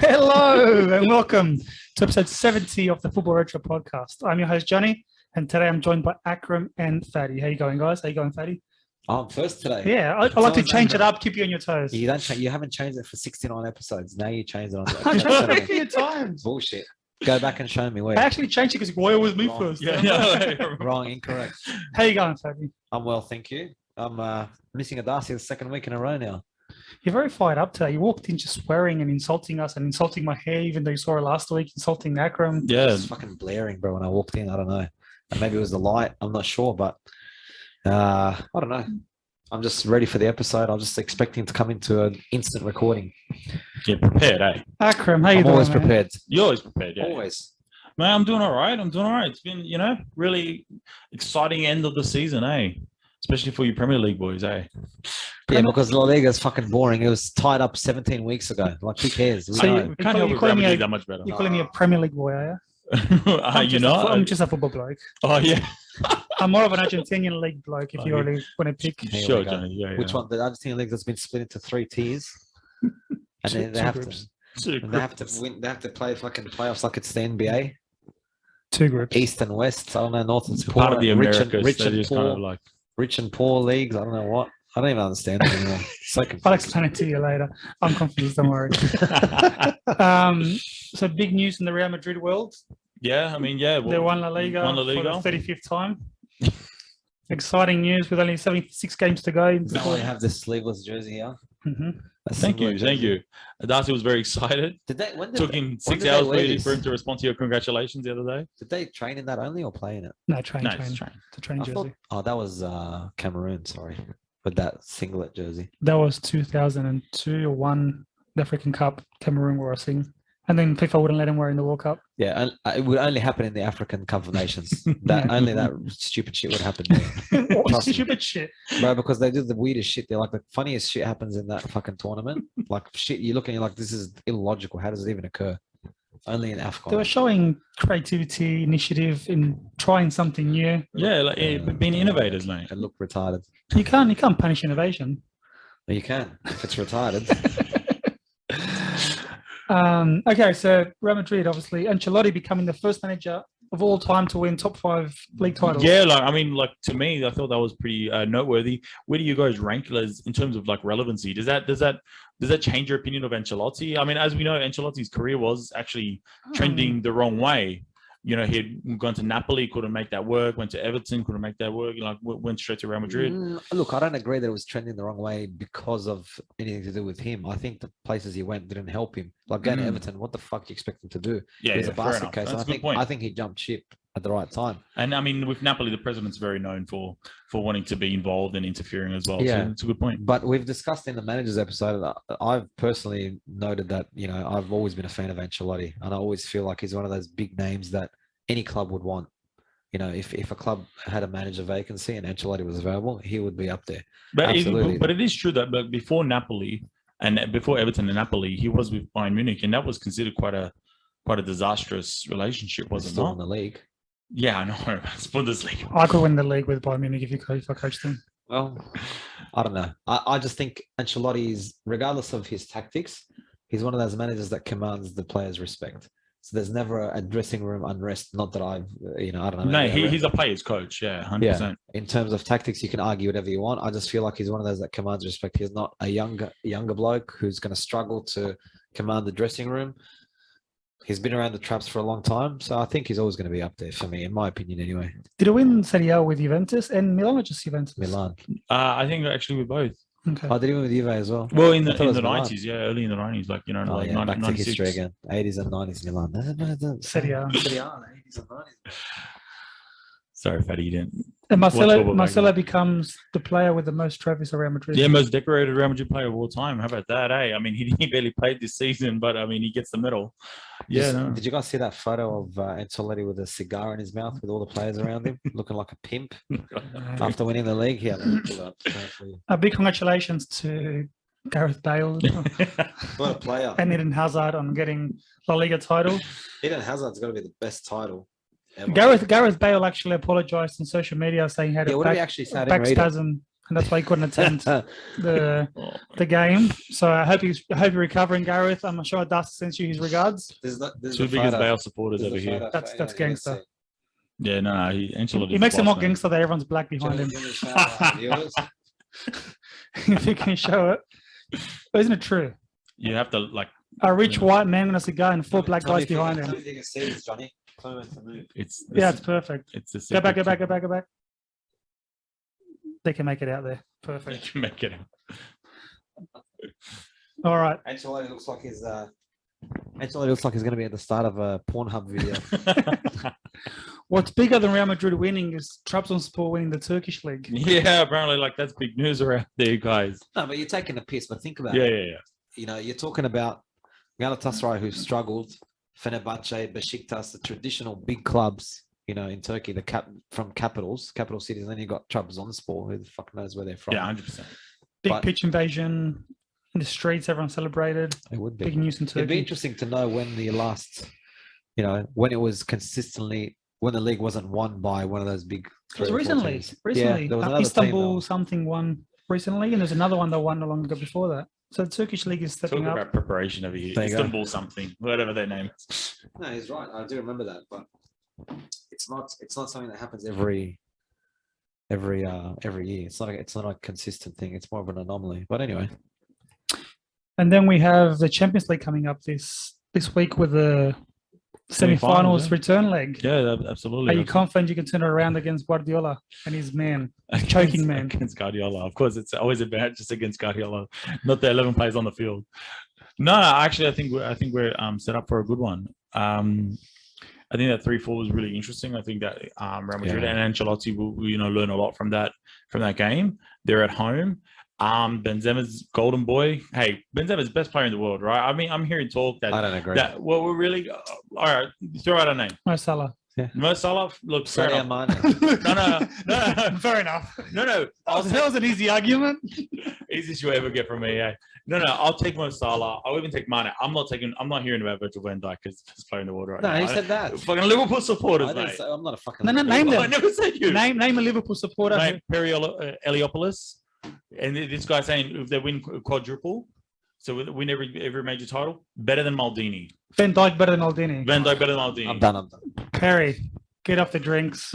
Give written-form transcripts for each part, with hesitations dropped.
Hello and welcome to episode 70 of the Football Retro Podcast. I'm your host, Johnny, and today I'm joined by Akram and Fatty. How you going, guys? How you going, Fatty? I'm first today. Yeah, I like to change it up, keep you on your toes. You don't. You haven't changed it for 69 episodes. Now you changed it on. I've done it a few times. Bullshit. Go back and show me where. I actually changed it because Goya was me Wrong. first. Yeah, Wrong, incorrect. How you going, Fatty? I'm well, thank you. I'm missing a Darcy the second week in a row now. You're very fired up today. You walked in just swearing and insulting us and insulting my hair, even though you saw it last week, insulting Akram. It was fucking blaring, bro, when I walked in. I don't know. And maybe it was the light. I'm not sure, but I don't know. I'm just ready for the episode. I'm just expecting to come into an instant recording. Get prepared, eh? Akram, how you I'm doing? always man? prepared. You're always prepared, yeah. Always. Man, I'm doing all right. It's been, really exciting end of the season, eh? Especially for you Premier League boys, eh? Yeah, because La Liga is fucking boring. It was tied up 17 weeks ago. Like, who cares? We So know. We can't help you're it calling me Premier a- League that much better. You're calling me a Premier League boy, are you? I'm I'm just a football bloke. Oh, yeah. I'm more of an Argentinian league bloke if you Okay. really want to pick. Here we Sure, go. Johnny. Yeah, Which one? The Argentine league that's been split into 3 tiers, and then they Two have groups. to win. They have to play fucking playoffs like it's the NBA, Two groups. East and West. I don't know, North and It's poor, part of the Americas. rich They're and just poor, kind of like, rich and poor leagues. I don't know what. I don't even understand it anymore. So I'll confused. explain it to you later. I'm confused, don't worry. So big news in the Real Madrid world. yeah, They won La Liga, won La for Liga. the 35th time. Exciting news with only 76 games to go. Now I have this sleeveless jersey here. Mhm. A Thank similar you. Thank jersey. you. Darcy was very excited. Did they? When did Took they, him when 6 did they hours wear for him this? to respond to your congratulations the other day. Did they train in that only or play in it? No, train. Nice train. It's a train I jersey. thought, oh, that was Cameroon. Sorry, with that singlet jersey. That was 2002 or 1, the African Cup, Cameroon were sing. And then FIFA wouldn't let him wear in the World Cup. Yeah, and it would only happen in the African Cup of Nations. That only that stupid shit would happen there. What Trust me. stupid shit. Bro, because they do the weirdest shit. They're like the funniest shit happens in that fucking tournament. Like shit, you look and you're like, this is illogical. How does it even occur? Only in They were AFCON. showing creativity, initiative in trying something new. Yeah, like being innovators, mate. And look retarded. You can't punish innovation. Well, you can if it's retarded. Okay, so Real Madrid, obviously, Ancelotti becoming the first manager of all time to win top 5 league titles. Yeah, to me, I thought that was pretty noteworthy. Where do you guys rank as in terms of like relevancy? Does that change your opinion of Ancelotti? I mean, as we know, Ancelotti's career was actually trending the wrong way. He had gone to Napoli, couldn't make that work. Went to Everton, couldn't make that work. Went straight to Real Madrid. Look, I don't agree that it was trending the wrong way because of anything to do with him. I think the places he went didn't help him. Like going to Everton, what the fuck do you expect him to do? Yeah, He was yeah, a fair basket enough. case. That's And a good point. I think he jumped ship at the right time. And I mean, with Napoli, the president's very known for wanting to be involved and interfering as well. Yeah. So it's a good point. But we've discussed in the managers episode, I've personally noted that, I've always been a fan of Ancelotti. And I always feel like he's one of those big names that any club would want. If a club had a manager vacancy and Ancelotti was available, he would be up there. But Absolutely. but it is true that before Napoli and before Everton and Napoli, he was with Bayern Munich, and that was considered quite a disastrous relationship, was He's it still not? in the league. Yeah, I know. It's Bundesliga. I could win the league with Bayern Munich if I coached them. Well, I don't know. I just think Ancelotti is, regardless of his tactics, he's one of those managers that commands the players' respect. So there's never a dressing room unrest. Not that I don't know. No, maybe he's a player's coach. Yeah, 100%. Yeah. In terms of tactics, you can argue whatever you want. I just feel like he's one of those that commands respect. He's not a younger bloke who's going to struggle to command the dressing room. He's been around the traps for a long time, so I think he's always going to be up there for me, in my opinion, anyway. Did he win Serie A with Juventus and Milan or just Juventus? Milan. I think actually with both. Okay. I did even with Juve as well. Well, in I thought it was the Milan. 90s, yeah, early in the 90s, like Oh, like yeah, back to 96. history again. 80s and 90s Milan. Serie A. Serie A, 80s and 90s. Sorry, Fatty, you didn't. And Watch football back Marcelo then. becomes the player with the most trophies for Real Madrid. Yeah, most decorated Real Madrid player of all time. How about that, eh? I mean, he barely played this season, but I mean, he gets the medal. Yeah, no. Did you guys see that photo of Ancelotti with a cigar in his mouth with all the players around him, looking like a pimp after winning the league? Yeah, A big congratulations to Gareth Bale what a player! and Eden Hazard on getting La Liga title. Eden Hazard's got to be the best title ever. Gareth Bale actually apologized on social media saying he had Yeah, a what did he back, actually say? I back didn't read it. spasm and that's why he couldn't attend the game. So I hope you're recovering, Gareth. I'm sure Dust sends you his regards. This Two biggest Bale supporters over here. That's gangster. Yeah, no, Ancelotti's He makes it the more boss, man. gangster that everyone's black behind him. Viewers? If you can show it. But isn't it true? You have to like. A rich white man with a cigar and 4 black guys behind him. Tell me if you can see this, Johnny. Tell me when to move. It's Perfect. It's the Go back. They can make it out there. Perfect. You can make it. All right. Ancelotti looks like he's going to be at the start of a Pornhub video. What's bigger than Real Madrid winning is Trabzonspor winning the Turkish league. Yeah, apparently, like that's big news around there, guys. No, but you're taking a piss. But think about Yeah, it. yeah. You know, you're talking about Galatasaray, who struggled, Fenerbahce, Besiktas, the traditional big clubs, you know, in Turkey, from capital cities. And then you got Trabzonspor, who the fuck knows where they're from. Yeah, 100%. Big pitch invasion in the streets, everyone celebrated. It would be. Big news in Turkey. It'd be interesting to know when the last, you know, when it was consistently, when the league wasn't won by one of those big. It was recently. Yeah, there was another Istanbul team, something won recently, and there's another one that won not long ago before that. So the Turkish league is stepping Talk up. about preparation over here. Istanbul something, whatever their name is. No, he's right. I do remember that, but it's not something that happens every year. It's not a consistent thing. It's more of an anomaly. But anyway. And then we have the Champions League coming up this week with the semi-finals return leg. Yeah, absolutely. Are you confident you can turn it around against Guardiola and his man, choking man? Against Guardiola. Of course, it's always a bad just against Guardiola, not the 11 players on the field. No, actually, I think we're set up for a good one. I think that 3-4 was really interesting. I think that Real Madrid and Ancelotti will learn a lot from that game. They're at home. Benzema's golden boy. Hey, Benzema's the best player in the world, right? I mean, I'm hearing talk that I don't agree. That we're really all right. Throw out a name. Mo Salah. Yeah. Mo Salah. Look, fair Sadio enough. No. Fair enough. No. That was an easy argument. Easiest you ever get from me. Yeah. No. I'll take Mo Salah. I'll even take Mane. I'm not hearing about Virgil van Dijk as the best player in the world right now. No, he said that. Fucking Liverpool supporters, mate. I'm not a fucking. No, name them. I never said you. Name a Liverpool supporter. Mate, Pere Eliopoulos. And this guy saying if they win quadruple, so win every major title, better than Maldini. Van Dijk better than Maldini. Van Dijk better than Maldini. I'm done. Perry, get off the drinks.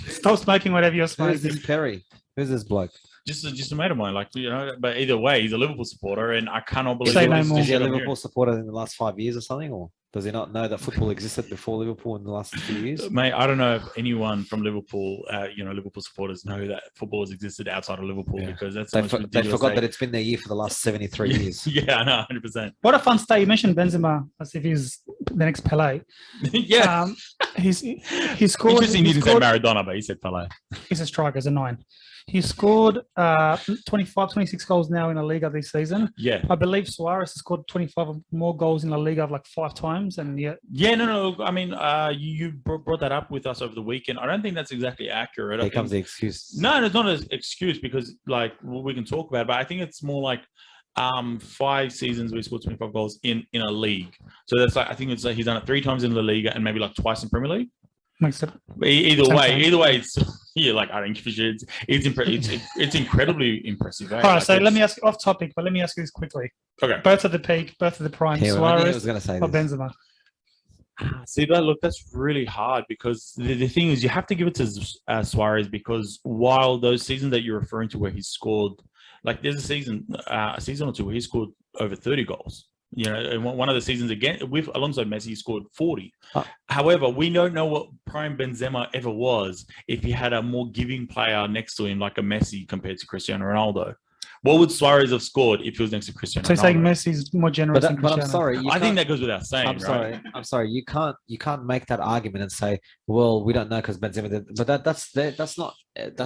Stop smoking whatever you're smoking. Who's this Perry? Who's this bloke? Just a mate of mine, but either way, he's a Liverpool supporter, and I cannot believe Is he a Liverpool supporter in the last 5 years or something, or does he not know that football existed before Liverpool in the last few years? Mate, I don't know if anyone from Liverpool, Liverpool supporters know that football has existed outside of Liverpool because that's they forgot that it's been their year for the last 73 years. Yeah, I know, 100%. What a fun stat! You mentioned Benzema as if he's the next Pele. Yeah, he scored. Interesting you didn't say Maradona, but he said Pele. He's a striker. He's a 9. He scored 26 goals now in La Liga this season. Yeah. I believe Suarez has scored 25 or more goals in La Liga like 5 times. And yet. Yeah, no. I mean, you brought that up with us over the weekend. I don't think that's exactly accurate. Here comes the excuse. No, it's not an excuse because we can talk about it, but I think it's more like 5 seasons we scored 25 goals in a league. So that's I think it's he's done it 3 times in La Liga and maybe twice in Premier League. Makes it. Either way, it's I think it's incredibly impressive. All right, so let me ask you off topic, but let me ask you this quickly. Okay, both at the peak, both at the prime. Suarez or Benzema? See that's really hard because the thing is you have to give it to Suarez because while those seasons that you're referring to where he scored, there's a season or two where he scored over 30 goals. In one of the seasons alongside Messi, he scored 40. However, we don't know what prime Benzema ever was if he had a more giving player next to him, like a Messi compared to Cristiano Ronaldo. What would Suarez have scored if he was next to Cristiano Ronaldo? So you're saying Messi's more generous than Cristiano? But I'm sorry. I think that goes without saying. I'm sorry. You can't make that argument and say, well, we don't know because Benzema did. But that's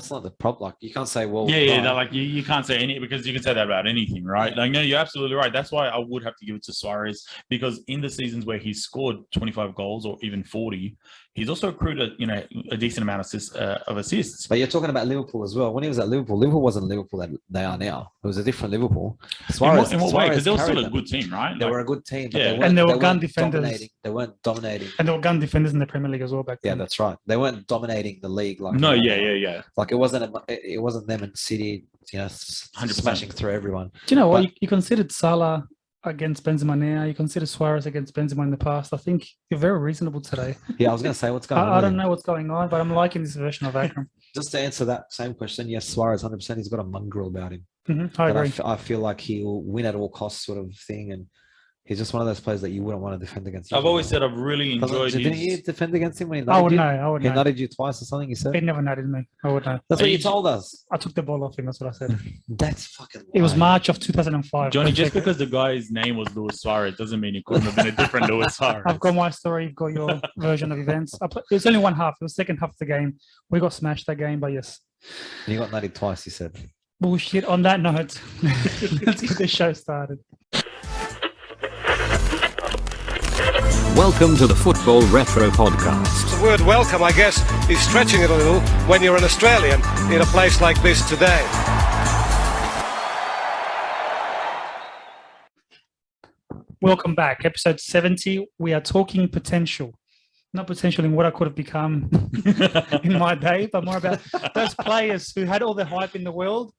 not the problem. You can't say, well, you can't say any because you can say that about anything, right? No, you're absolutely right. That's why I would have to give it to Suarez because in the seasons where he scored 25 goals or even 40, he's also accrued a decent amount of assists. But you're talking about Liverpool as well. When he was at Liverpool wasn't Liverpool that they are now. It was a different Liverpool. Suarez, in what way? Because they were still a good team, right? They were a good team. But they were gun defenders. They weren't dominating. And they were gun defenders in the Premier League as well back then. Yeah, that's right. They weren't dominating the league like. No, yeah. Yeah. Like it wasn't them and City, 100%. smashing through everyone. Do you know what? But- You considered Salah against Benzema now. You consider Suarez against Benzema in the past. I think you're very reasonable today. Yeah, I was going to say what's going on. I with don't him? know what's going on, but I'm liking this version of Akram. Just to answer that same question, yes, Suarez 100%. He's got a mongrel about him. I But agree. I feel like he'll win at all costs, sort of thing, and he's just one of those players that you wouldn't want to defend against. I've always said I've really enjoyed Didn't he his. defend against him when he I would nutted you? know. I would He know. nutted you twice or something. You said He never nutted me. I would know. that's what you He- told us. I took the ball off him. That's what I said. That's fucking. It was lying. March of 2005. Johnny, Go just check it. because the guy's name was Luis Suarez doesn't mean it couldn't have been a different Luis Suarez. I've got my story. You've got your version of events. It was only one half. It was the second half of the game. We got smashed that game, but yes. And you got nutted twice. You said. Bullshit. On that note, let's get the show started. Welcome to the Football Retro Podcast. The word welcome, I guess, is stretching it a little when you're an Australian in a place like this today. Welcome back. Episode 70. We are talking potential. Not potential in what I could have become in my day, but more about those players who had all the hype in the world,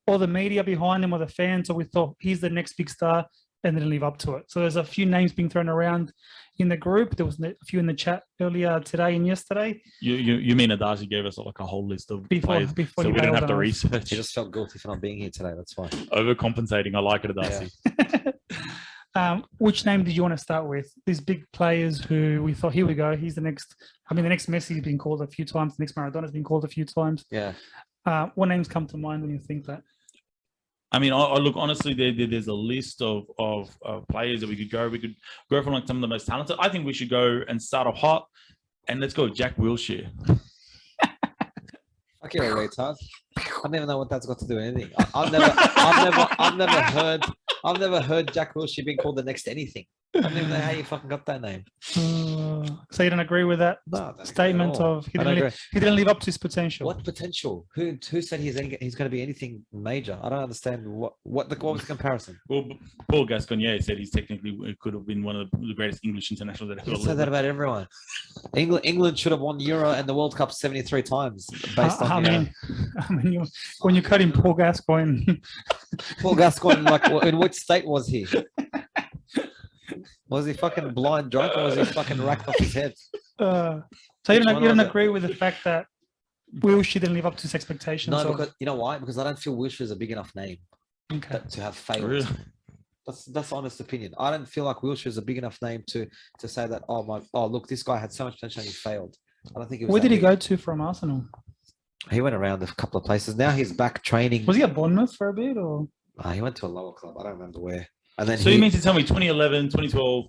all the media behind them, or the fans. So we thought, he's the next big star, and didn't live up to it. So there's a few names being thrown around in the group. There was a few in the chat earlier today and yesterday. You mean Darcy gave us like a whole list of players, Before so you we don't bailed have to on us. research. He just felt guilty for not being here today. That's fine. Overcompensating. I like it, Darcy. Which name did you want to start with? These big players who we thought, here we go, he's the next. I mean, the next Messi has been called a few times. The next Maradona has been called a few times. Yeah. What names come to mind when you think that? I mean, I look honestly. There's a list of players that we could go. We could go from like some of the most talented. I think we should go and start off hot, and let's go Jack Wilshere. Fuck you, retard. I don't even know what that's got to do with anything. I've never heard Jack Wilshere being called the next anything. I don't even know how you fucking got that name. So you don't agree with that No, that's statement not at all. of I don't agree. he didn't live up to his potential? What potential? Who said he's going to be anything was the comparison? Well, Paul Gascoigne said he's technically could have been one of the greatest English internationals that ever You lived. said that about everyone. England should have won Euro and the World Cup 73 times based on. When you cut him, Paul Gascoigne. Paul Gascoigne, like, in which state was he? Was he fucking blind drunk or was he fucking racked off his head? So you Which don't one was it? agree with the fact that Wilshere didn't live up to his expectations? No, of- because you know why? Because I don't feel Wilshere is a big enough name okay. to have failed. Really? That's honest opinion. I don't feel like Wilshere is a big enough name to say that. Look, this guy had so much potential and he failed. I don't think it was. Where that did he big. go to from Arsenal? He went around a couple of places. Now he's back training. Was he at Bournemouth for a bit, or He went to a lower club. I don't remember where. And then So you mean to tell me 2011, 2012,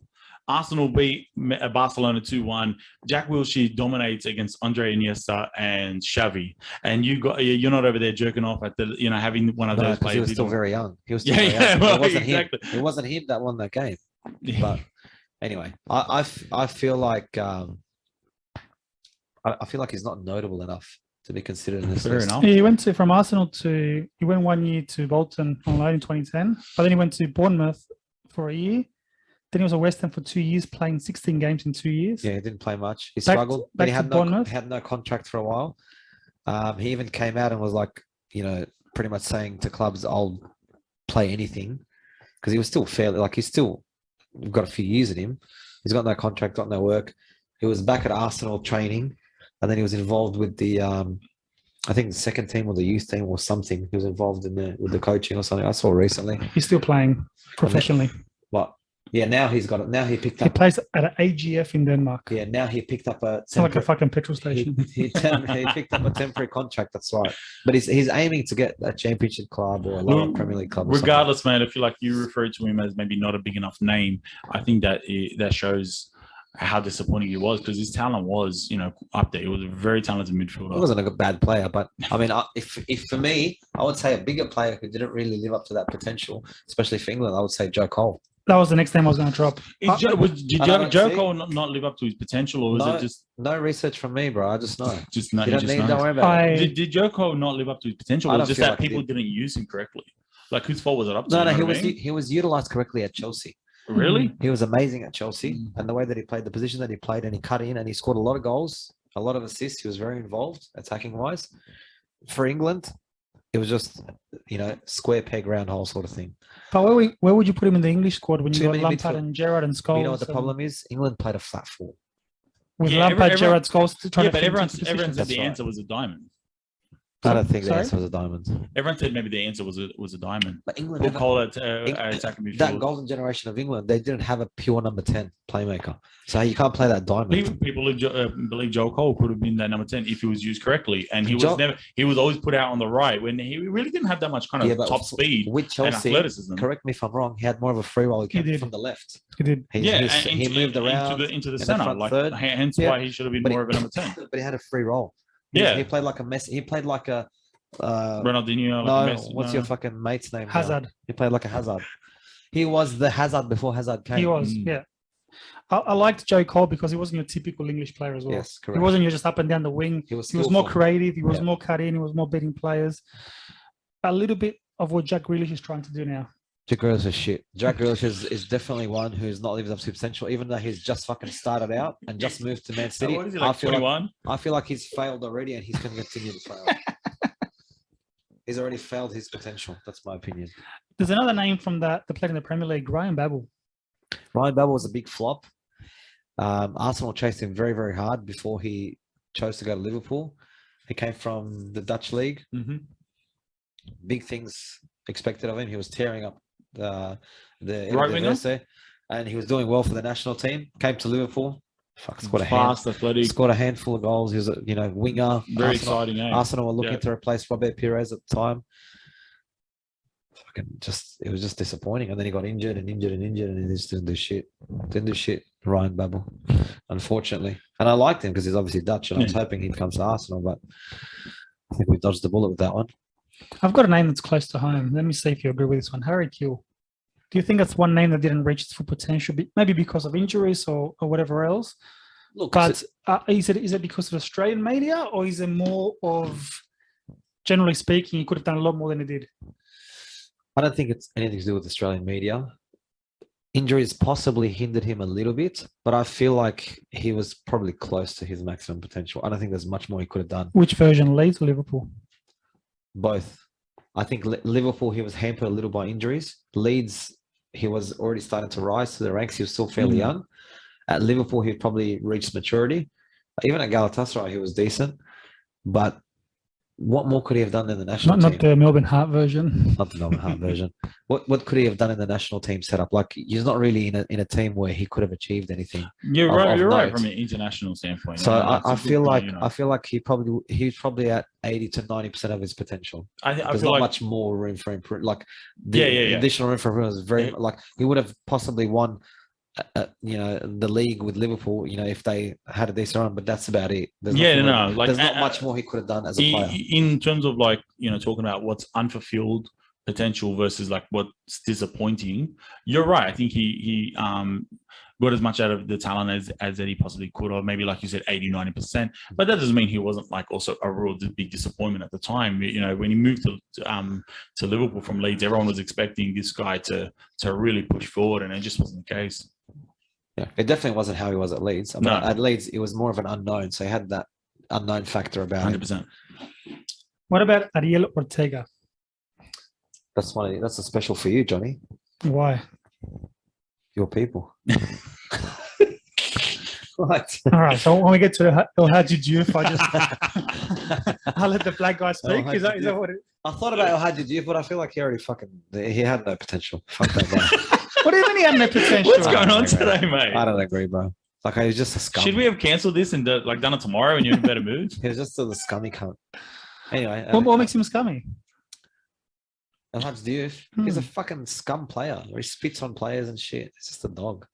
Arsenal beat Barcelona 2-1. Jack Wilshere dominates against Andre Iniesta and Xavi, and you're not over there jerking off at the having one of those players. he was still very young. He was still Yeah, very yeah, young. well, it wasn't exactly. him. It wasn't him that won that game. But anyway, I feel like I feel like he's not notable enough to be considered in this Fair list. enough. he went from Arsenal he went 1 year to Bolton on loan in 2010, but then he went to Bournemouth for a year. Then he was at West Ham for 2 years, playing 16 games in 2 years. Yeah, he didn't play much. He Back- struggled. back Then he to had Bournemouth. no contract for a while. He even came out and was like, pretty much saying to clubs, "I'll play anything," because he was still fairly he's still got a few years in him. He's got no contract, got no work. He was back at Arsenal training, and then he was involved with the I think the second team or the youth team or something. He was involved with the coaching or something. I saw recently. He's still playing professionally. But yeah, now he's got it. Now he picked He up. plays at an AGF in Denmark. Yeah, now he picked up a. It's not like a temporary- fucking petrol station. he picked up a temporary contract. That's right. But he's aiming to get a championship club or a lower Premier League club. or something. Regardless, man, I feel like you referred to him as maybe not a big enough name. I think that shows how disappointing he was, because his talent was, up there. He was a very talented midfielder. He wasn't a bad player, but I mean, if for me, I would say a bigger player who didn't really live up to that potential, especially for England, I would say Joe Cole. That was the next name I was going to drop. Did I don't Joe see- Cole not live up to his potential, or was No, it just no research from me, bro. I just know. not? You He don't just need. knows? Don't worry about it. Did Joe Cole not live up to his potential, I or don't was it just feel that like he people did. didn't use him correctly? Like, whose fault was it up to? No, You know what I he mean? was utilized correctly at Chelsea. Really? He was amazing at Chelsea, and the way that he played, the position that he played, and he cut in, and he scored a lot of goals, a lot of assists. He was very involved attacking wise. for England, it was just, square peg, round hole sort of thing. But where would you put him in the English squad when you Too got many Lampard midfield- and Gerrard and Scholes? You know what the and- problem is? England played a flat four. with Yeah, Lampard, everyone- Gerrard, Scholes trying Yeah, to but fit everyone into said positions. the right. answer was a diamond. I don't think the Sorry? answer was a diamond. Everyone said maybe the answer was a diamond. But England, We'll never- call it Eng- attacking midfield. that golden generation of England, they didn't have a pure number 10 playmaker. So you can't play that diamond. People believe Joe Cole could have been that number 10 if he was used correctly, and he was Joe- he was always put out on the right when he really didn't have that much kind of but top speed with and Chelsea, athleticism. correct me if I'm wrong, he had more of a free roll. He came did. from the left. He did. He moved around into the the center, front like third. hence Yeah. why he should have been But more he- of a number 10. but he had a free roll. Yeah. He played like a Messi. He played like a Ronaldinho, no, like Messi, what's no. your fucking mate's name? now? Hazard. He played like a Hazard. He was the Hazard before Hazard came. He was, Mm. yeah. I liked Joe Cole because he wasn't your typical English player as well. Yes, He correct. wasn't your just up and down the wing. He was He was more skillful. creative. He was Yeah. more cut in. He was more beating players. A little bit of what Jack Grealish is trying to do now. Jack Grealish is shit. Jack Grealish is definitely one who's not living up to potential, even though he's just fucking started out and just moved to Man City. What is he, I like feel like 21? I feel like he's failed already, and he's going to continue to fail. He's already failed his potential. That's my opinion. There's another name from that played in the Premier League, Ryan Babel. Ryan Babel was a big flop. Arsenal chased him very, very hard before he chose to go to Liverpool. He came from the Dutch league. Mm-hmm. Big things expected of him. He was tearing up the Right winger? Eredivisie, and he was doing well for the national team. Came to Liverpool. Fuck, scored a Fast, athletic, scored a handful of goals. He was a winger. very Arsenal, exciting. Eh? Arsenal were looking Yeah. to replace Robert Pires at the time. Fucking it was just disappointing. And then he got injured and he just didn't do shit. Didn't do shit, Ryan Babel, unfortunately. And I liked him because he's obviously Dutch, and I was hoping he'd come to Arsenal, but I think we dodged the bullet with that one. I've got a name that's close to home. Let me see if you agree with this one. Harry Kewell. Do you think that's one name that didn't reach its full potential, maybe because of injuries or whatever else? Look, But is it because of Australian media, or is it more of, generally speaking, he could have done a lot more than he did? I don't think it's anything to do with Australian media. Injuries possibly hindered him a little bit, but I feel like he was probably close to his maximum potential. I don't think there's much more he could have done. Which version, Leeds or Liverpool? Both. I think Liverpool, he was hampered a little by injuries. Leeds, he was already starting to rise to the ranks. He was still fairly young. At Liverpool, he probably reached maturity. Even at Galatasaray, he was decent. But what more could he have done in the national team? Not the Melbourne Heart version. Not the Melbourne Heart version. What could he have done in the national team setup? Like, he's not really in a team where he could have achieved anything. You're of- right. of You're right note. from an international standpoint. So Yeah, that's a I good feel point, like you know. I feel like he's probably at 80 to 90% of his potential. I There's feel not like much more room for improvement. Like the Yeah. additional room for improvement is very Yeah. like he would have possibly won, the league with Liverpool. If they had a decent run, but that's about it. There's nothing more- there's not much more he could have done as a player. in terms of talking about what's unfulfilled potential versus like what's disappointing. You're right. I think he got as much out of the talent as that he possibly could, or maybe like you said, 80-90%. But that doesn't mean he wasn't like also a real big disappointment at the time. When he moved to Liverpool from Leeds, everyone was expecting this guy to really push forward, and it just wasn't the case. Yeah, it definitely wasn't how he was at Leeds. I mean, No. at Leeds, it was more of an unknown, so he had that unknown factor about him. 100%. What about Ariel Ortega? That's funny. That's a special for you, Johnny. Why? Your people. What? All right. So when we get to El Hadji Diouf, I'll let the black guy speak. Is that what it? I thought about El Hadji Diouf, but I feel like he had no potential. Fuck that guy. What do you mean he had no potential? What's going on today, mate? I don't agree, bro. Like, he was just a scum. Should we have cancelled this and done it tomorrow when you're in a better mood? He was just a scummy cunt. Anyway, What makes him scummy? El Hadji Diouf, he's a fucking scum player. Where he spits on players and shit. It's just a dog.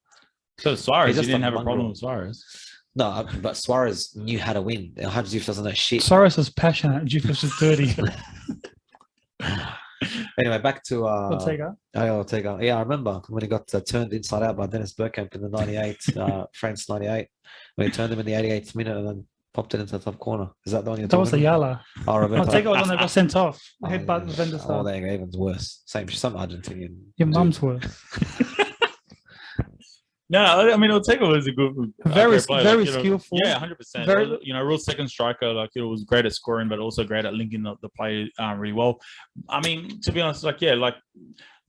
So Suarez, He's you just didn't a have a problem mongrel. with Suarez. No, but Suarez knew how to win. El Hadji Diouf doesn't know shit. Soros was passionate. Diouf was just dirty. Anyway, back to Ortega. Ortega. Yeah, I remember when he got turned inside out by Dennis Bergkamp in the 98, France 98, when he turned him in the 88th minute and then popped it into the top corner. Is that the one you're That was talking Ayala. about? I remember. Ortega was the one that got sent off. Oh, Headbutt yeah. Van der Oh, Sar. there you go. Even's worse. Some Argentinian. Your dude. mum's worse. No, I mean Ortega was a good, Very, great player. very Like, skillful. Yeah, 100%. Very- Real second striker. Like it was great at scoring, but also great at linking the play really well. I mean, to be honest,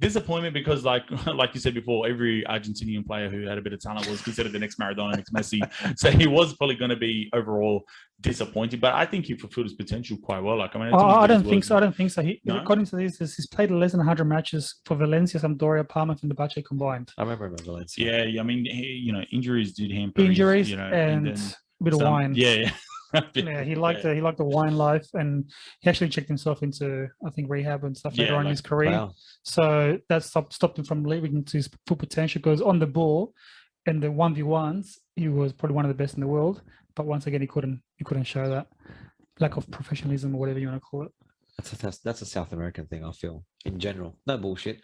disappointment because like you said before, every Argentinian player who had a bit of talent was considered the next Maradona, next Messi. So he was probably going to be overall disappointed. But I think he fulfilled his potential quite well. Like I don't think so. I don't think so. No? According to this, he's played less than 100 matches for Valencia, Sampdoria, Parma, and Fenerbahce combined. I remember him in Valencia. Yeah, I mean, injuries did hamper. Injuries and and then a bit of wine. Yeah. Yeah, he liked the wine life, and he actually checked himself into, I think, rehab and stuff later on in his career. Wow. So that stopped him from living to his full potential. Because on the ball, and the 1v1s, he was probably one of the best in the world. But once again, he couldn't show that lack of professionalism or whatever you want to call it. That's a South American thing, I feel, in general. No bullshit.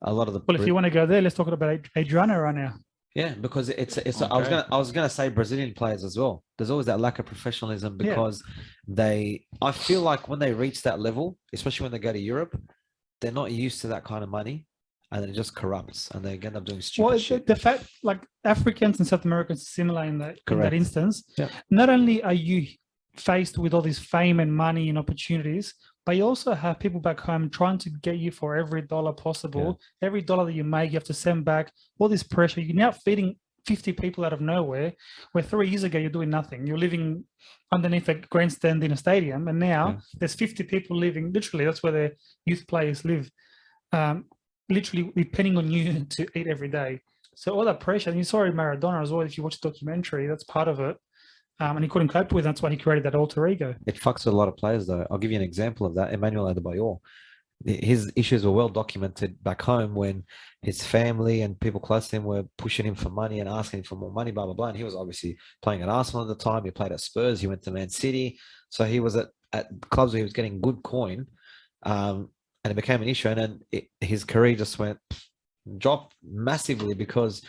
A lot of the Well, if you want to go there, let's talk about Adriano right now. Yeah, because it's Okay. I was gonna say Brazilian players as well. There's always that lack of professionalism because I feel like when they reach that level, especially when they go to Europe, they're not used to that kind of money, and it just corrupts, and they end up doing stupid shit. The fact, like Africans and South Americans, similar in that Correct. instance. Yeah. Not only are you faced with all this fame and money and opportunities, but you also have people back home trying to get you for every dollar possible. Every dollar that you make, you have to send back. All this pressure. You're now feeding 50 people out of nowhere, where 3 years ago you're doing nothing. You're living underneath a grandstand in a stadium, and now there's 50 people living. Literally, that's where the youth players live. Literally depending on you to eat every day. So all that pressure, and you saw Maradona as well. If you watch the documentary, that's part of it. And he couldn't cope with it. That's why he created that alter ego. It fucks with a lot of players, though. I'll give you an example of that. Emmanuel Adebayor. His issues were well documented back home when his family and people close to him were pushing him for money and asking him for more money, blah, blah, blah. And he was obviously playing at Arsenal at the time. He played at Spurs. He went to Man City. So he was at clubs where he was getting good coin. And it became an issue. And then his career just dropped massively because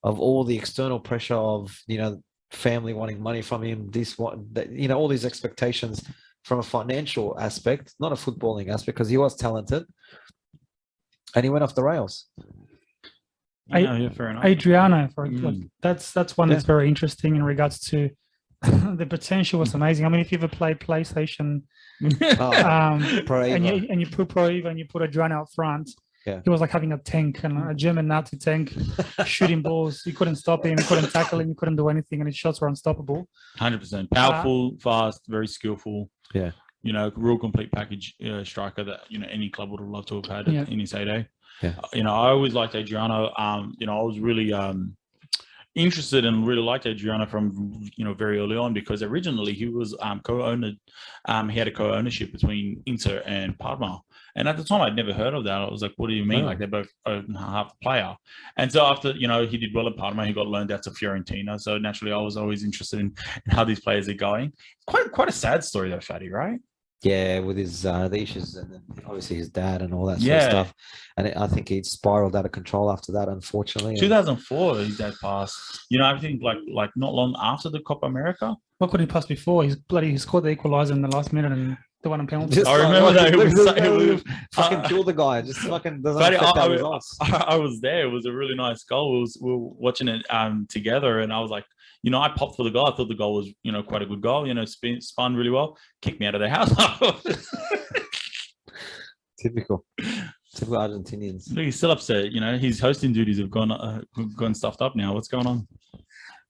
of all the external pressure of, family wanting money from him, all these expectations from a financial aspect, not a footballing aspect, because he was talented, and he went off the rails. Yeah, fair enough. Adriano, that's one that's very interesting in regards to the potential was amazing. I mean, if you ever played PlayStation, Pro and Evo. you put Pro Evo and you put Adriano up front, he was like having a tank, and a German Nazi tank, shooting balls. You couldn't stop him, you couldn't tackle him, you couldn't do anything, and his shots were unstoppable. 100%. Powerful, fast, very skillful. Yeah. Real complete package striker that, any club would have loved to have had in his heyday. Yeah. I always liked Adriano. I was really interested and really liked Adriano from, very early on, because originally he was co-owner. He had a co-ownership between Inter and Parma. And at the time, I'd never heard of that. I was like, what do you mean? Like, they're both own half player. And so after, he did well at Parma, he got loaned out to Fiorentina. So naturally, I was always interested in how these players are going. Quite a sad story, though, Fatty, right? Yeah, with his the issues, and then obviously his dad and all that sort of stuff. And I think he spiraled out of control after that, unfortunately. 2004, his dad passed. I think like not long after the Copa America. What could he pass before? He scored the equalizer in the last minute and the one on penalty. I remember that. It was fucking kill the guy. Just fucking doesn't But affect our results. I was there. It was a really nice goal. We were watching it together, and I was like, I popped for the goal. I thought the goal was, quite a good goal. Spun really well. Kicked me out of the house. Typical Argentinians. Look, he's still upset. His hosting duties have gone stuffed up now. What's going on?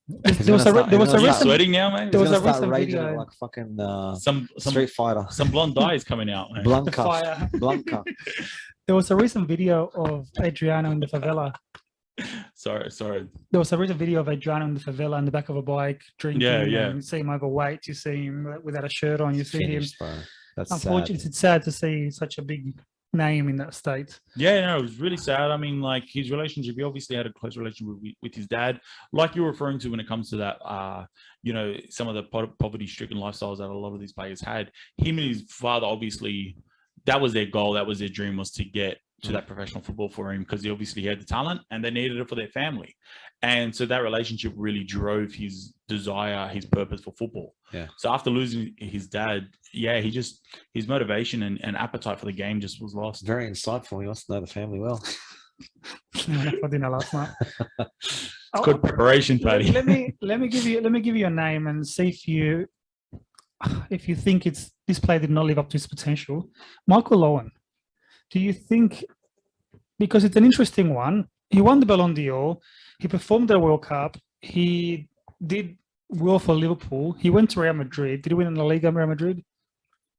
There was a recent Sweating now, mate. There was a start recent raging video. like fucking Some Street Fighter. some blonde dye is coming out, mate. The fire. Blanca. There was a recent video of Adriano in the favela. Sorry. There was a recent video of Adriano in the favela in the back of a bike drinking. Yeah. And you see him overweight. You see him without a shirt on. You see Finished, him. bro. That's Unfortunately, sad. it's sad to see such a big name in that state. Yeah, no, it was really sad. I mean, like his relationship, he obviously had a close relationship with his dad, like you're referring to when it comes to that, some of the poverty-stricken lifestyles that a lot of these players had. Him and his father, obviously, that was their goal, that was their dream, was to get to that professional football for him, because he obviously had the talent and they needed it for their family. And so that relationship really drove his desire, his purpose for football. Yeah. So after losing his dad, his motivation and appetite for the game just was lost. Very insightful. He wants to know the family well. For dinner last night. It's good preparation, Paddy. Let me give you a name and see if you think this player did not live up to his potential. Michael Owen. Do you think, because it's an interesting one, he won the Ballon d'Or, he performed at the World Cup, he did well for Liverpool, he went to Real Madrid. Did he win in the Liga Real Madrid?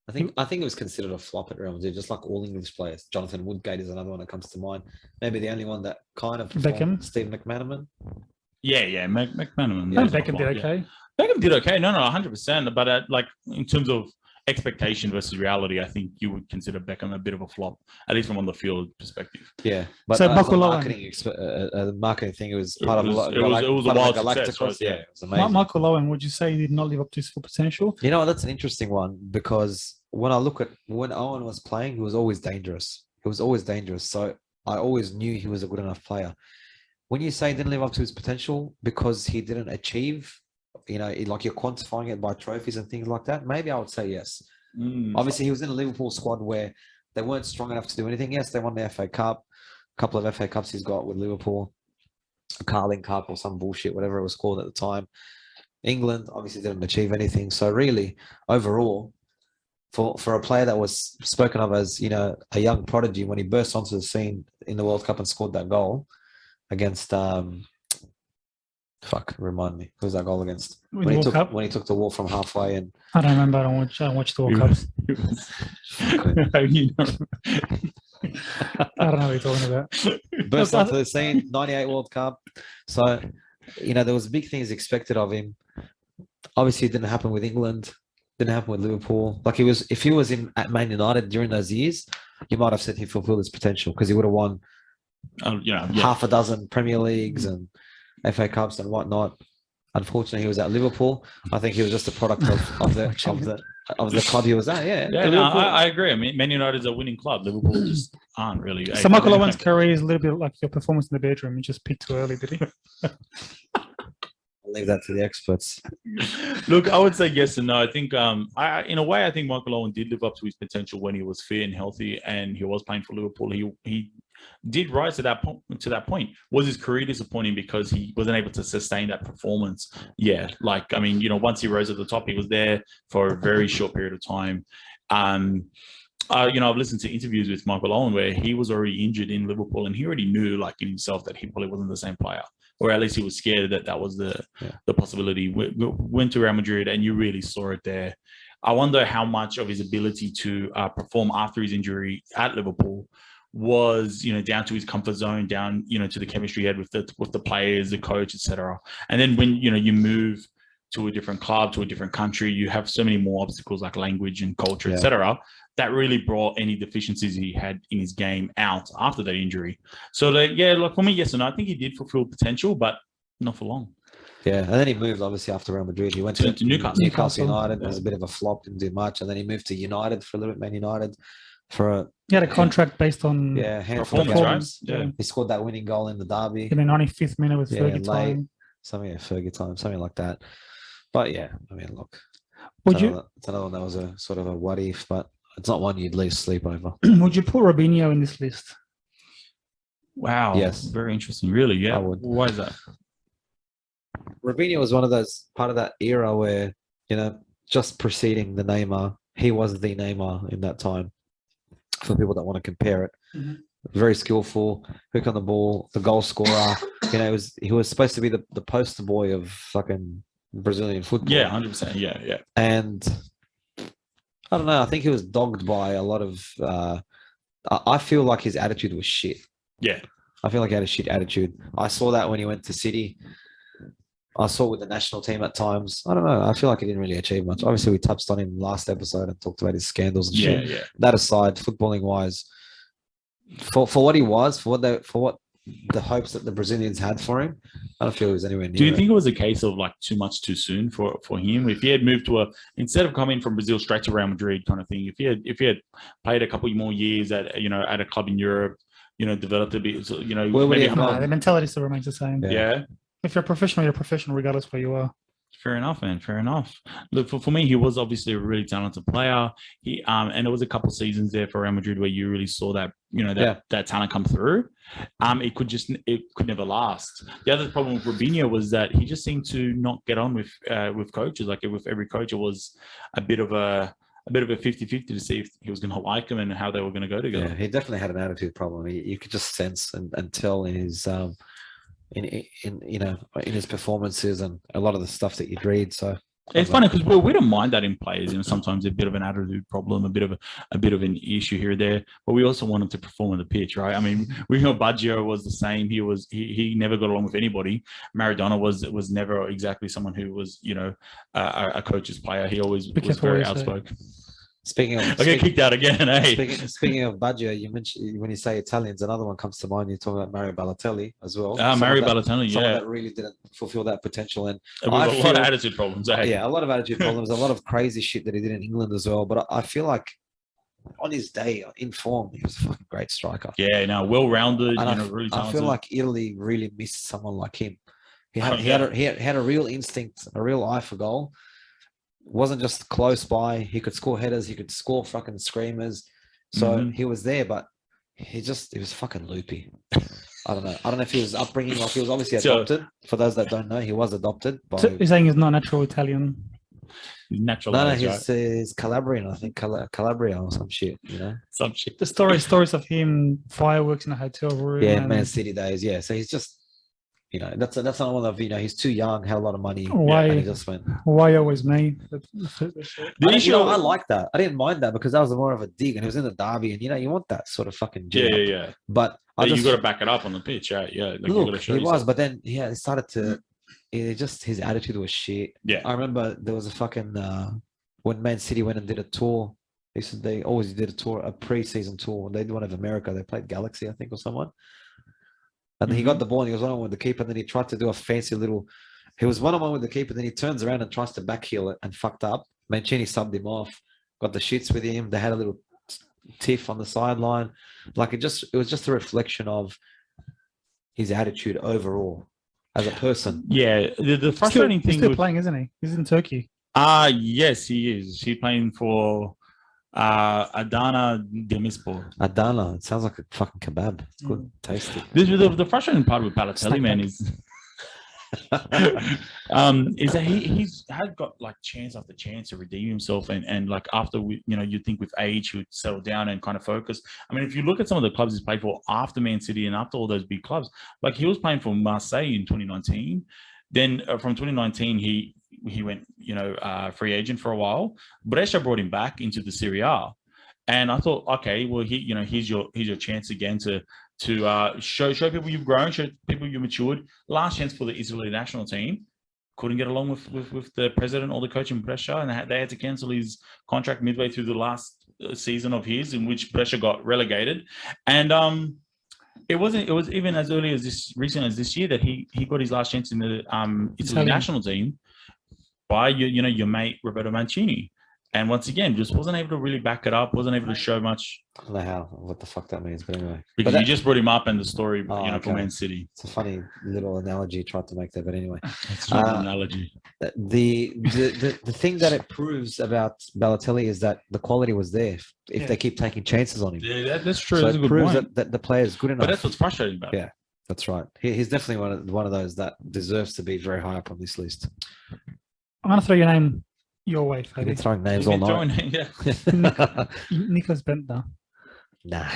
I think it was considered a flop at Real Madrid, just like all English players. Jonathan Woodgate is another one that comes to mind. Maybe the only one that kind of Beckham? Steve McManaman. Yeah. McManaman. I was think Beckham not a did flop, yeah. okay. Beckham did okay. No, 100%. But like in terms of expectation versus reality, I think you would consider Beckham a bit of a flop, at least from on the field perspective. Yeah, but So as a Michael Owen. marketing thing, it was part of It was a wild success, right? Yeah, it was amazing. Michael Owen, would you say he did not live up to his full potential? You know, that's an interesting one because when Owen was playing, he was always dangerous. So I always knew he was a good enough player. When you say he didn't live up to his potential because he didn't achieve, like you're quantifying it by trophies and things like that, maybe I would say yes. Obviously, he was in a Liverpool squad where they weren't strong enough to do anything. Yes, they won the FA Cup, a couple of FA Cups he's got with Liverpool, a Carling Cup or some bullshit, whatever it was called at the time. England obviously didn't achieve anything. So really, overall, for a player that was spoken of as, a young prodigy, when he burst onto the scene in the World Cup and scored that goal against remind me, who was that goal against? In the World Cup? When he took the wall from halfway and I don't remember. I don't watch the World Cups. I don't know what you're talking about. burst onto the scene, 98 World Cup. So, there was big things expected of him. Obviously, it didn't happen with England. Didn't happen with Liverpool. Like if he was at Man United during those years, you might have said he fulfilled his potential because he would have won half a dozen Premier Leagues and FA Cups and whatnot. Unfortunately, he was at Liverpool. I think he was just a product of the club he was at. Yeah, no, I agree. I mean, Man United is a winning club. Liverpool just aren't really. So Michael Owen's career is a little bit like your performance in the bedroom. He just peaked too early, did he? I'll leave that to the experts. Look, I would say yes and no. I think, in a way, I think Michael Owen did live up to his potential when he was fit and healthy, and he was playing for Liverpool. He did rise to that point. Was his career disappointing because he wasn't able to sustain that performance? Yeah, once he rose at the top, he was there for a very short period of time. I've listened to interviews with Michael Owen where he was already injured in Liverpool, and he already knew, like in himself, that he probably wasn't the same player, or at least he was scared that was the possibility. Went to Real Madrid, and you really saw it there. I wonder how much of his ability to perform after his injury at Liverpool was, down to his comfort zone, down, to the chemistry he had with the players, the coach, etc. And then when, you move to a different club, to a different country, you have so many more obstacles like language and culture, etc. That really brought any deficiencies he had in his game out after that injury. So, for me, yes and no. I think he did fulfill potential, but not for long. Yeah, and then he moved, obviously, after Real Madrid. He went to Newcastle United. It was a bit of a flop, didn't do much. And then he moved to United for a little bit, Man United. He had a contract based on performance, right? Yeah. He scored that winning goal in the derby. In the 95th minute with Fergie time. Something like that. But yeah, I mean, look. It's another one that was a sort of a what if, but it's not one you'd lose sleep over. Would you put Robinho in this list? Wow. Yes. Very interesting. Really? Yeah. I would. Why is that? Robinho was one of those part of that era where, just preceding the Neymar, he was the Neymar in that time. For people that want to compare it, very skillful, hook on the ball, the goal scorer. He was supposed to be the poster boy of fucking Brazilian football. Yeah, 100%. Yeah. And I don't know. I think he was dogged by a lot of. I feel like his attitude was shit. Yeah, I feel like he had a shit attitude. I saw that when he went to City. I saw with the national team at times. I don't know. I feel like he didn't really achieve much. Obviously, we touched on him last episode and talked about his scandals and shit. Yeah. That aside, footballing wise, for what he was, for what the hopes that the Brazilians had for him, I don't feel he was anywhere near. Do you think it was a case of like too much too soon for him? If he had moved to instead of coming from Brazil straight to Real Madrid kind of thing, if he had played a couple more years at a club in Europe, developed a bit, the mentality still remains the same. Yeah. If you're a professional, you're a professional regardless where you are. Fair enough, man. Fair enough. Look, for me, he was obviously a really talented player. He and there was a couple of seasons there for Real Madrid where you really saw that, that talent come through. It could never last. The other problem with Robinho was that he just seemed to not get on with coaches. Like with every coach, it was a bit of a 50-50 to see if he was going to like them and how they were going to go together. Yeah, he definitely had an attitude problem. You could just sense and tell in his in his performances and a lot of the stuff that you'd read. So it's funny because we don't mind that in players. Sometimes a bit of an attitude problem, a bit of an issue here or there, but we also want him to perform on the pitch, right? I mean, we know Baggio was the same. He never got along with anybody. Maradona was never exactly someone who was a coach's player. He always was very outspoken. Speaking of, I get kicked out again. Hey, speaking of Baggio, you mentioned when you say Italians, another one comes to mind. You're talking about Mario Balotelli as well. Mario Balotelli, someone that really didn't fulfill that potential, and a lot of attitude problems. Yeah, a lot of attitude problems, a lot of crazy shit that he did in England as well. But I feel like on his day in form, he was a fucking great striker. Yeah, well-rounded. Really talented. I feel like Italy really missed someone like him. He had a real instinct, a real eye for goal. Wasn't just close by. He could score headers. He could score fucking screamers. So he was there, but he was fucking loopy. I don't know if he was upbringing, like he was obviously adopted. For those that don't know, he was adopted. So you're saying he's not natural Italian? He's natural. No, he's Calabrian. I think Calabria or some shit. Some shit. The stories of him, fireworks in a hotel room. Yeah, Man City days. Yeah, so he's just. That's not one of he's too young, had a lot of money. Why? And he just went. Why always me? I like that. I didn't mind that because that was more of a dig, and it was in the derby, and you want that sort of fucking. Yeah. But you got to back it up on the pitch, yeah. Like look, he was, but then he started to. His attitude was shit. Yeah, I remember there was a fucking when Man City went and did a tour. They said they always did a pre-season tour. They did one of America. They played Galaxy, I think, or someone. And then he got the ball and he was one-on-one with the keeper. And then he tried to do a fancy little... He was one-on-one with the keeper. Then he turns around and tries to backheel it and fucked up. Mancini subbed him off. Got the shits with him. They had a little tiff on the sideline. Like it was just a reflection of his attitude overall as a person. Yeah. The frustrating thing... He's still playing, isn't he? He's in Turkey. Yes, he is. He's playing for... Adana Demirspor. Adana. It sounds like a fucking kebab. It's good, tasty. The frustrating part with Balotelli, man, is that he's had got like chance after chance to redeem himself, and like after you think with age he would settle down and kind of focus. I mean, if you look at some of the clubs he's played for after Man City and after all those big clubs, like he was playing for Marseille in 2019. Then from 2019 he went, free agent for a while. Brescia brought him back into the Serie A, and I thought, okay, well, here's your chance again to show people you've grown, show people you matured. Last chance for the Italy national team. Couldn't get along with the president or the coach in Brescia, and they had to cancel his contract midway through the last season of his, in which Brescia got relegated, and It was even as early as recent as this year that he got his last chance in the Italy national team by your mate Roberto Mancini, and once again just wasn't able to really back it up, wasn't able to show much. I don't know what the fuck that means, but anyway. Because you just brought him up in the story, for Man City. It's a funny little analogy you tried to make there, but anyway. It's not an analogy. The thing that it proves about Balotelli is that the quality was there if they keep taking chances on him. Yeah, that's true. So that's a it good proves point. that the player is good enough. But that's what's frustrating about it. Yeah, that's right. He's definitely one of those that deserves to be very high up on this list. I'm going to throw your name your way, You've been Fady. throwing names all night. Nicholas Bentner. Nah,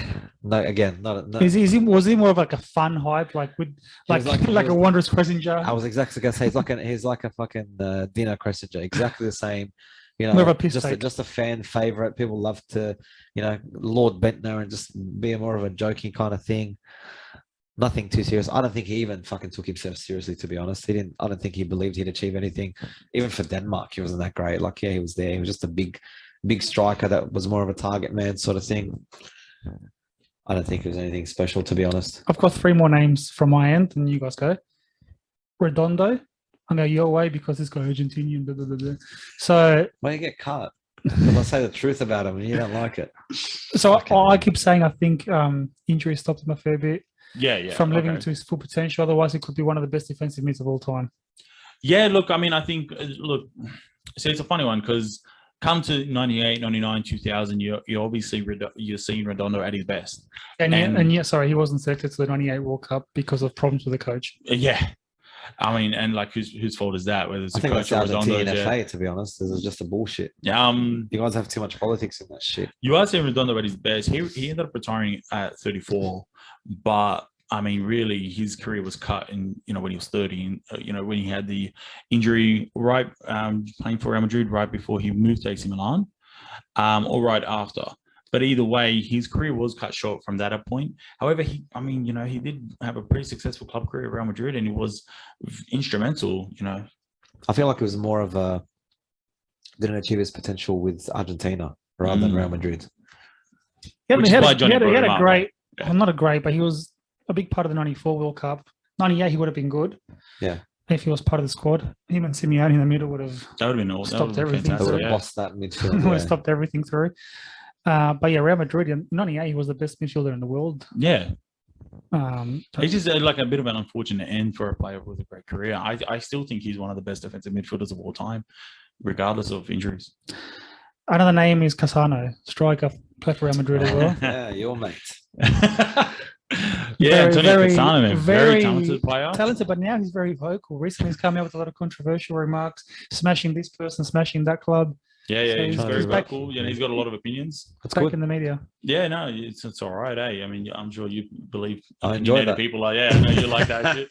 no. Again, not. Was he more of like a fun hype, like a wondrous Cressenger? I was exactly gonna say he's like a fucking Dino Cressenger, exactly the same. More of a piss take. Just a fan favorite. People love to, Lord Bentner and just be more of a joking kind of thing. Nothing too serious. I don't think he even fucking took himself seriously, to be honest. I don't think he believed he'd achieve anything. Even for Denmark, he wasn't that great. Like, yeah, he was there. He was just a big striker that was more of a target man sort of thing. I don't think it was anything special, to be honest. I've got 3 more names from my end, and you guys go. Redondo. I'm going your way because this guy Argentinian. Blah, blah, blah, blah. So why you get cut? Because I say the truth about him and you don't like it. So I keep saying I think injury stopped him a fair bit. Yeah. From living to his full potential. Otherwise, it could be one of the best defensive mids of all time. Yeah, look, I mean, I think, look, see, it's a funny one because come to 98, 99, 2000, you obviously, you're seeing Redondo at his best. And yeah, sorry, he wasn't selected to the 98 World Cup because of problems with the coach. Yeah. I mean, and like, whose fault is that? Whether it's I a think that's coach or the Redondo. FA, to be honest. This is just a bullshit. Yeah. You guys have too much politics in that shit. You are seeing Redondo at his best. He ended up retiring at 34, but I mean, really, his career was cut in, when he was 30, and, when he had the injury right, playing for Real Madrid right before he moved to AC Milan, or right after. But either way, his career was cut short from that point. However, he did have a pretty successful club career at Real Madrid, and he was instrumental, I feel like it was more of a didn't achieve his potential with Argentina rather than Real Madrid. Yeah, Which he is had why a, Johnny he had a, he brought had him a up, great, right? well, not a great, but he was a big part of the 94 World Cup. 98, he would have been good. Yeah. If he was part of the squad. Him and Simeone in the middle would have That would have been all. Stopped That would have been everything. They would fantastic. have Yeah. lost that midfield. would have Yeah. stopped everything through. But yeah, Real Madrid in 98, he was the best midfielder in the world. Yeah. Um, He's just like a bit of an unfortunate end for a player with a great career. I still think he's one of the best defensive midfielders of all time, regardless of injuries. Another name is Casano, striker, played for Real Madrid as well. Yeah, your mate. Yeah, Antonio very, Cassano, man, very talented player. Talented, but now he's very vocal. Recently, he's come out with a lot of controversial remarks, smashing this person, smashing that club. Yeah, So he's he's very back- vocal. He's got a lot of opinions. That's Back good. in the media. Yeah, no, it's all right. I mean, I'm sure you believe I enjoy opinionated that. people. Like, yeah, I know you like that shit.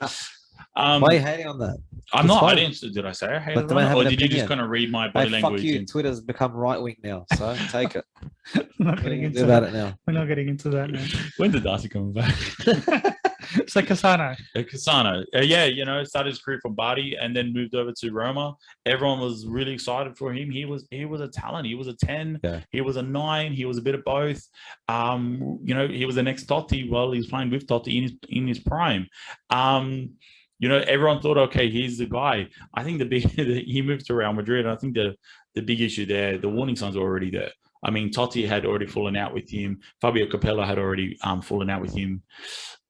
Why are you hating on that? I'm It's not. I fine. didn't. Did I say I hated But on don't it? have Or an did you just opinion. kind of read my body Hey, language? fuck you. and- Twitter's become right wing now, so take it. We're not What are getting you gonna into do about that. it now? We're not getting into that now. When did Darcy come back? So Casano. Casano, yeah, started his career from Barty and then moved over to Roma. Everyone was really excited for him. He was a talent. He was a 10. Yeah. He was a 9. He was a bit of both. He was the next Totti while he was playing with Totti in his prime. Everyone thought, okay, he's the guy. I think he moved to Real Madrid. And I think the big issue there, the warning signs were already there. I mean, Totti had already fallen out with him. Fabio Capello had already fallen out with him.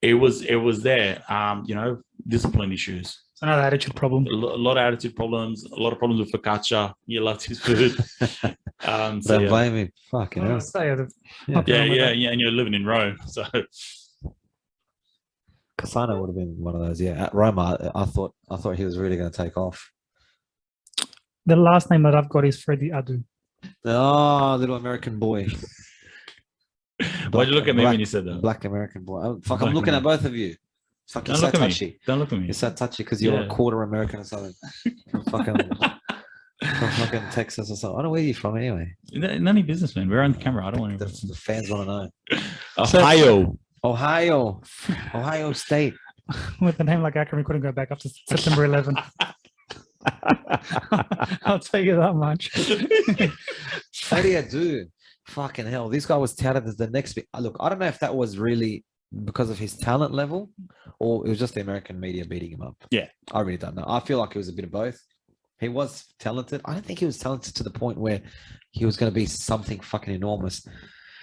It was there. Discipline issues. It's another attitude problem. A lot of attitude problems. A lot of problems with focaccia. He loved his food. Don't blame him. Fucking hell. Yeah. And you're living in Rome, so Casano would have been one of those. Yeah, at Roma, I thought he was really going to take off. The last name that I've got is Freddie Adu. Oh, little American boy. why'd you look at me when you said that? Black American boy. I'm Black looking at American. both of you. Fucking Don't so look at me. touchy. Don't look at me. You're so touchy because you're a Yeah. quarter American or something. From fucking Texas or something. I don't know where you're from anyway. None of your business, man. We're on the camera. I don't want The, to. the fans want to know. Ohio. Ohio State. With a name like Akram, he couldn't go back up to September 11. I'll tell you that much. What do you do? Fucking hell. This guy was touted as the next big. Look, I don't know if that was really because of his talent level or it was just the American media beating him up. Yeah. I really don't know. I feel like it was a bit of both. He was talented. I don't think he was talented to the point where he was going to be something fucking enormous.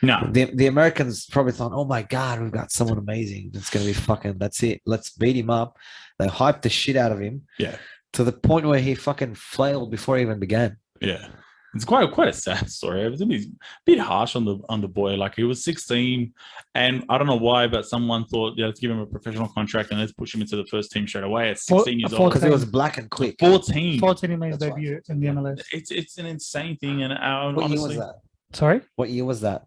No. The Americans probably thought, oh my God, we've got someone amazing. It's going to be fucking, that's it. Let's beat him up. They hyped the shit out of him. Yeah. To the point where he fucking flailed before he even began. Yeah. It's quite a sad story. It was a bit harsh on the boy. Like he was 16, and I don't know why, but someone thought, let's give him a professional contract and let's push him into the first team straight away at 16 years old. Because he was black and quick. 14. 14, he made his That's right. debut in the MLS. It's an insane thing, and What year honestly, was that? Sorry? What year was that?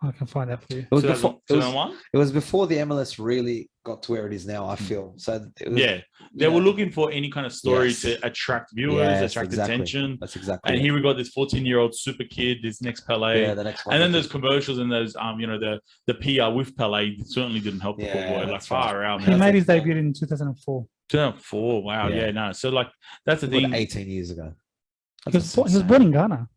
I can find that for you. It was before. It was, 2001. it was before the MLS really got to where it is now. I feel so. It was, Yeah, they were looking for any kind of story Yes. to attract viewers, Yes, attract exactly. attention. That's exactly. And it. here we got this 14-year-old super kid, this next Pele. Yeah, the next one. And then there's commercials and those, the PR with Pele certainly didn't help the poor Yeah, boy. Like that's far out, He man. made his debut in 2004. 2004. Wow. Yeah. Yeah. No. So like that's the What, thing. 18 years ago. He was born in Ghana.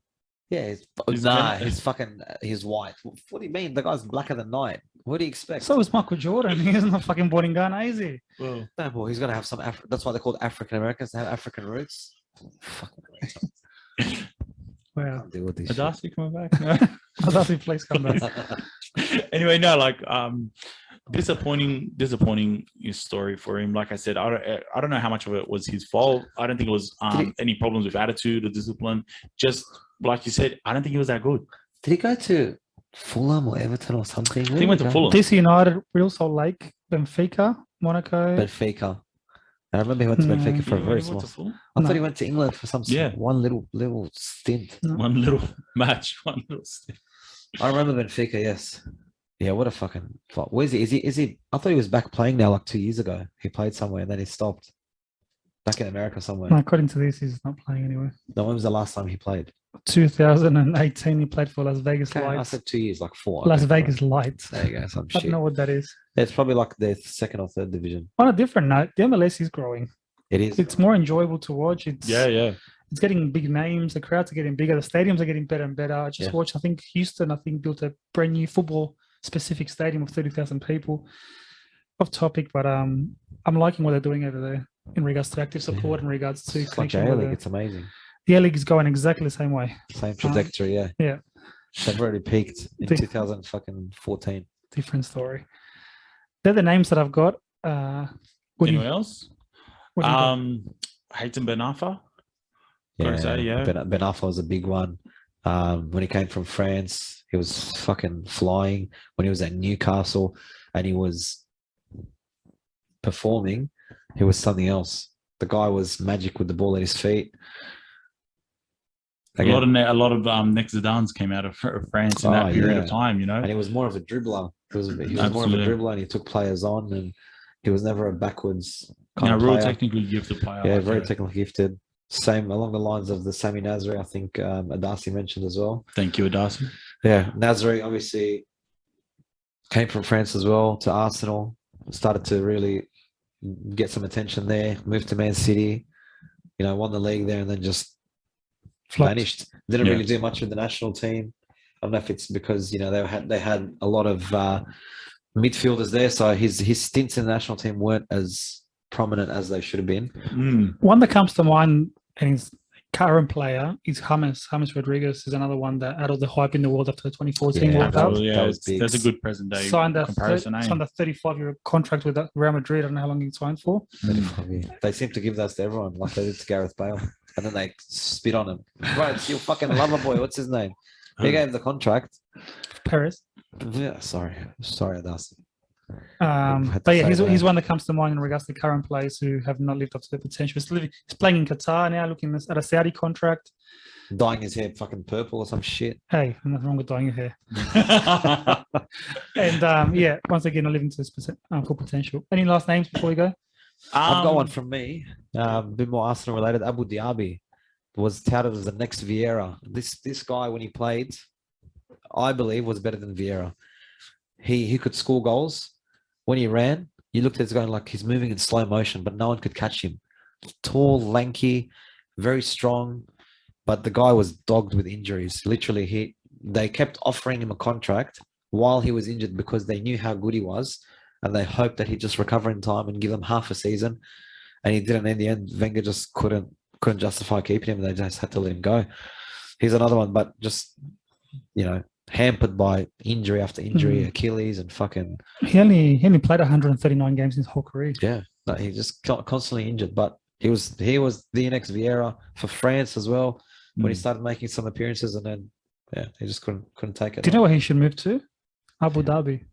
Yeah, He's nah, Ghana- he's fucking, he's white. What do you mean? The guy's blacker than night. What do you expect? So is Michael Jordan. He's not fucking born in Ghana, is he? Well, no, boy, he's gonna have some. That's why they're called African Americans. They have African roots. Fucking Wow. can't deal with this. is shit. Darcy coming back? No. Darcy, please come back. Anyway, no, like disappointing story for him. Like I said, I don't know how much of it was his fault. I don't think it was any problems with attitude or discipline. Just like you said, I don't think he was that good. Did he go to Fulham or Everton or something? I think he went to Fulham. DC United, Real Salt Lake, Benfica, Monaco. Benfica. I remember he went to Benfica for a very He went small. to Fulham? I thought he went to England for some one little stint. One little match, one little stint. I remember Benfica. Yes. Yeah. What a fucking. Where's he? Is he? I thought he was back playing now. Like 2 years ago, he played somewhere and then he stopped. Back in America somewhere. No, according to this, he's not playing anywhere. No, when was the last time he played? 2018, he played for Las Vegas Okay, I Lights. said 2 years, like 4. Las Vegas Lights. There you go. Some I shit. don't know what that is. It's probably like their second or third division. On a different note, the MLS is growing. It is. It's more enjoyable to watch. It's Yeah. It's getting big names. The crowds are getting bigger. The stadiums are getting better and better. I just watched. I think Houston. Built a brand new football-specific stadium of 30,000 people. Off topic, but I'm liking what they're doing over there in regards to active support, in regards to It's like connection. the with A-League. the- It's amazing. The A-League is going exactly the same way. Same trajectory, yeah. Yeah. They've already peaked in Peak. 2014. Different story. They're the names that I've got. What do you- Anyone else? what do you got? Haytham Ben Arfa. Yeah, Gotta say, yeah. Ben Arfa was a big one. When he came from France, he was fucking flying. When he was at Newcastle and he was performing, he was something else. The guy was magic with the ball at his feet. A lot of next Zidane's came out of France in that period of time, you know. And he was more of a dribbler. He was more of a Absolutely. dribbler, and he took players on, and he was never a backwards You know, kind of real player. technically gifted player. Yeah, like very that. technically gifted. Same along the lines of the Sami Nasri, I think Adasi mentioned as well. Thank you, Adasi. Yeah, Nasri obviously came from France as well to Arsenal. Started to really get some attention there. Moved to Man City. You know, won the league there, and then just Flopped. vanished. Didn't Yeah. really do much with the national team. I don't know if it's because they had a lot of midfielders there, so his stints in the national team weren't as prominent as they should have been. One that comes to mind, and his current player is James. James Rodriguez is another one that out of the hype in the world after the 2014 Yeah, World Cup. Absolutely, yeah. That was big. That's a good present day Signed a comparison. signed a 35-year contract with Real Madrid. I don't know how long he signed for. 35 years. They seem to give that to everyone, like they did to Gareth Bale, and then they spit on him. Right, it's your fucking lover boy. What's his name? They gave him the contract. Perez. Yeah, sorry, Adasi. But had to yeah, say he's that. one that comes to mind in regards to current players who have not lived up to their potential. He's playing in Qatar now, looking at a Saudi contract. Dyeing his hair fucking purple or some shit. Hey, nothing wrong with dyeing your hair. And once again, not living to his full potential. Any last names before we go? I've got one from me. A bit more Arsenal related. Abu Dhabi was touted as the next Vieira. This guy, when he played, I believe was better than Vieira. He could score goals. When he ran, you looked at it going like he's moving in slow motion, but no one could catch him. Tall, lanky, very strong, but the guy was dogged with injuries. Literally, they kept offering him a contract while he was injured because they knew how good he was, and they hoped that he'd just recover in time and give them half a season. And he didn't. In the end, Wenger just couldn't justify keeping him. They just had to let him go. He's another one, but just hampered by injury after injury, Achilles and fucking. He only played 139 games in his whole career. Yeah, no, he just constantly injured. But he was the next Vieira for France as well when he started making some appearances, and then he just couldn't take it. Do you know where he should move to? Abu Dhabi.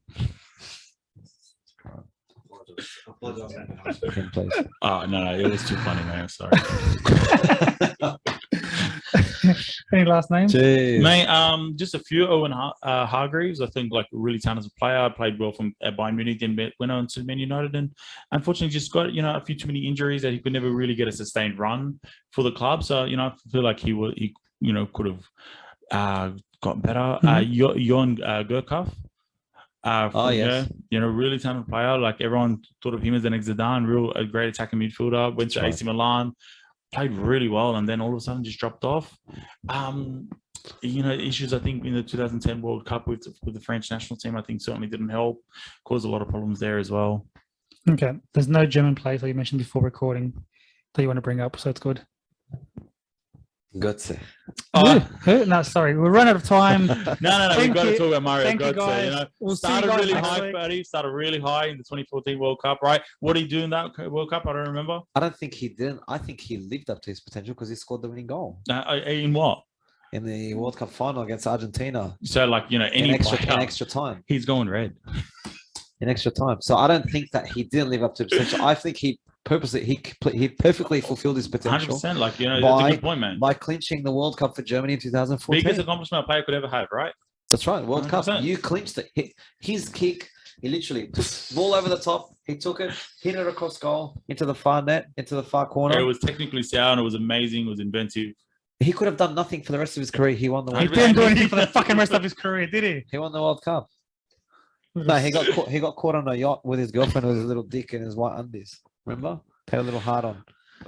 Please. Oh no, it was too funny, man. Sorry. Any last names? Jeez. Mate, just a few. Owen Hargreaves, I think, like a really talented player, played well from Bayern Munich, then went on to Man United, and unfortunately just got a few too many injuries that he could never really get a sustained run for the club. So I feel like he could have got better. Jon Gurkov. Really talented player. Like everyone thought of him as the next Zidane, a great attacking midfielder. Went to AC Milan, played really well, and then all of a sudden just dropped off. Issues I think in the 2010 World Cup with the French national team, I think certainly didn't help. Caused a lot of problems there as well. Okay, there's no German players that you mentioned before recording that you want to bring up, so it's good. Götze. Who? No, sorry, we're running out of time. No, we've Thank got to you. talk about Mario Thank you, Götze. guys. You know, We'll see you started guys really next high, week. buddy. Started really high in the 2014 World Cup, right? What did he do in that World Cup? I don't remember. I don't think he didn't. I think he lived up to his potential because he scored the winning goal In what? in the World Cup final against Argentina So, like, you know, in any extra, player, in extra time. he's going red. In extra time. So I don't think that he didn't live up to his potential. I think he purposely he perfectly fulfilled his potential 100%. Like, you know, that's a good point, man. by clinching the World Cup for Germany in 2014. Biggest accomplishment a player could ever have, right? That's right. World Cup. 100%. You clinched it. His kick, he literally took the ball over the top. He took it, hit it across goal, into the far net, into the far corner. It was technically sound. It was amazing. It was inventive. He could have done nothing for the rest of his career. He won the He World didn't Cup. do anything for the fucking rest of his career, did he? He won the World Cup. No, he got caught on a yacht with his girlfriend with his little dick and his white undies. Remember? Had a little heart on.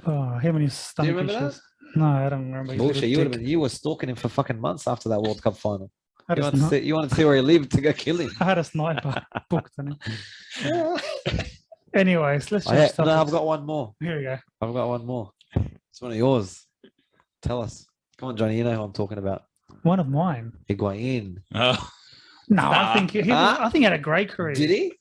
Oh, him and his Do you stomach remember issues. No, I don't remember. his Bullshit. little You dick. you were stalking him for fucking months after that World Cup final. I You just wanted, to see, you wanted to see where he lived to go kill him. I had a snipe booked on it. Anyways, let's No, just I've got one more. Here we go. I've got one more. It's one of yours. Tell us. Come on, Johnny. You know who I'm talking about. One of mine. Higuain. Oh, No, I think I think he had a great career. Did he?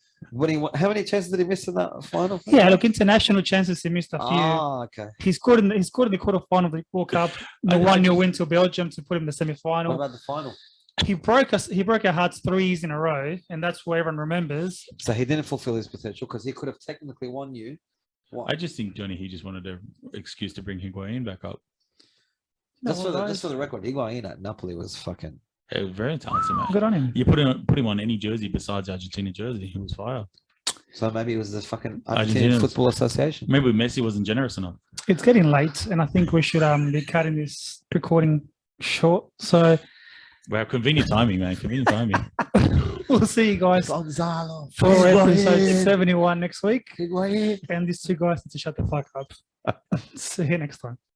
How many chances did he miss in that final? Yeah, look, international chances he missed a few. Ah, okay. He scored in the quarterfinal of the World Cup, the 1-0 win to Belgium to put him in the What semi-final. about the final? He broke our hearts 3 years in a row, and that's what everyone remembers. So he didn't fulfill his potential because he could have technically won you. What? I just think Johnny, he just wanted an excuse to bring Higuain back up. Just No, for the record, Higuain at Napoli was fucking. He was very talented, man. Good on him. You put him on any jersey besides Argentina jersey, he was fire. So maybe it was the fucking Argentinians. Argentine Football Association. Maybe Messi wasn't generous enough. It's getting late, and I think we should be cutting this recording short. So Wow, convenient timing, man. Convenient timing. we'll see you guys Gonzalo. for episode 71 next week. Higuain. And these two guys need to shut the fuck up. See you next time.